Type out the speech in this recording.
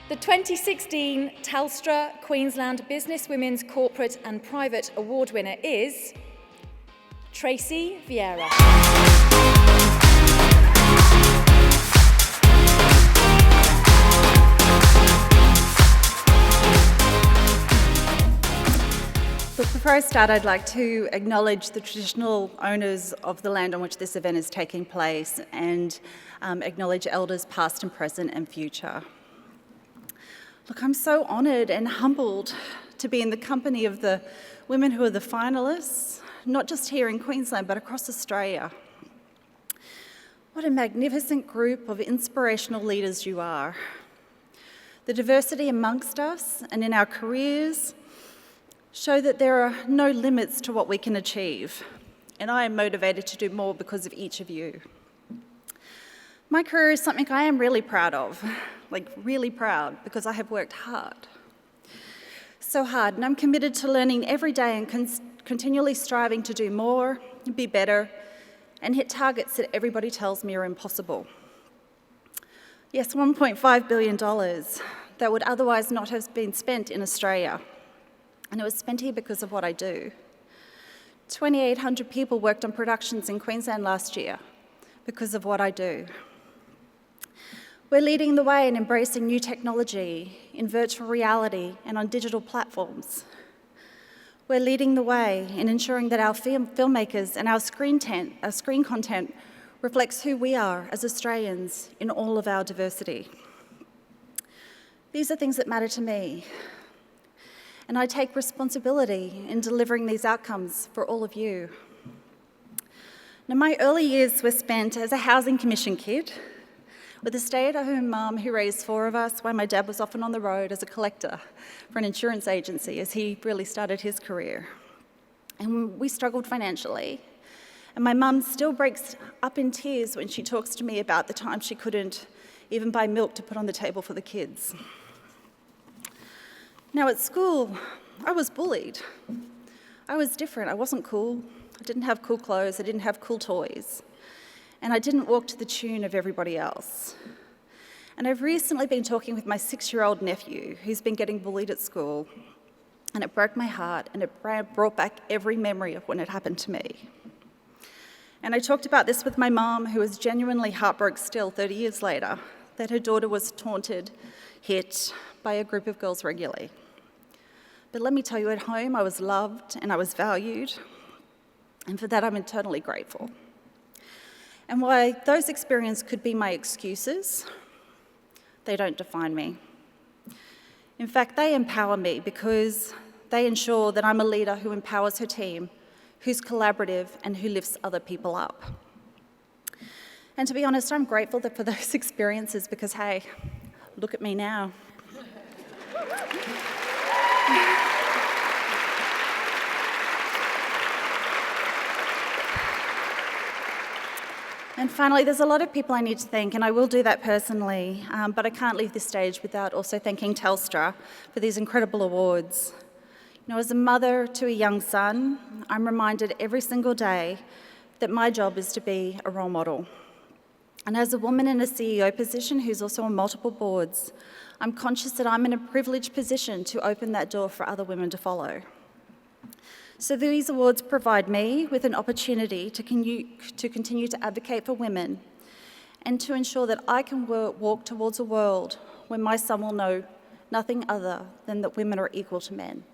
The 2016 Telstra Queensland Business Women's Corporate and Private Award winner is Tracey Vieira. Look, before I start, I'd like to acknowledge the traditional owners of the land on which this event is taking place and acknowledge elders past and present and future. Look, I'm so honoured and humbled to be in the company of the women who are the finalists, not just here in Queensland, but across Australia. What a magnificent group of inspirational leaders you are. The diversity amongst us and in our careers show that there are no limits to what we can achieve, and I am motivated to do more because of each of you. My career is something I am really proud of, really proud, because I have worked hard. So hard, and I'm committed to learning every day and continually striving to do more, be better, and hit targets that everybody tells me are impossible. Yes, $1.5 billion that would otherwise not have been spent in Australia. And it was spent here because of what I do. 2,800 people worked on productions in Queensland last year because of what I do. We're leading the way in embracing new technology, in virtual reality and on digital platforms. We're leading the way in ensuring that our filmmakers and our screen content reflects who we are as Australians in all of our diversity. These are things that matter to me. And I take responsibility in delivering these outcomes for all of you. Now, my early years were spent as a housing commission kid with a stay-at-home mum who raised four of us while my dad was often on the road as a collector for an insurance agency as he really started his career. And we struggled financially. And my mum still breaks up in tears when she talks to me about the time she couldn't even buy milk to put on the table for the kids. Now at school, I was bullied. I was different. I wasn't cool. I didn't have cool clothes. I didn't have cool toys. And I didn't walk to the tune of everybody else. And I've recently been talking with my 6-year-old nephew who's been getting bullied at school. And it broke my heart and it brought back every memory of when it happened to me. And I talked about this with my mum, who is genuinely heartbroken still 30 years later, that her daughter was taunted, hit by a group of girls regularly. But let me tell you, at home I was loved and I was valued, and for that I'm eternally grateful. And while those experiences could be my excuses, they don't define me. In fact, they empower me because they ensure that I'm a leader who empowers her team, who's collaborative and who lifts other people up. And to be honest, I'm grateful for those experiences because, hey, look at me now. And finally, there's a lot of people I need to thank, and I will do that personally, but I can't leave this stage without also thanking Telstra for these incredible awards. You know, as a mother to a young son, I'm reminded every single day that my job is to be a role model. And as a woman in a CEO position who's also on multiple boards, I'm conscious that I'm in a privileged position to open that door for other women to follow. So these awards provide me with an opportunity to continue to advocate for women and to ensure that I can walk towards a world where my son will know nothing other than that women are equal to men.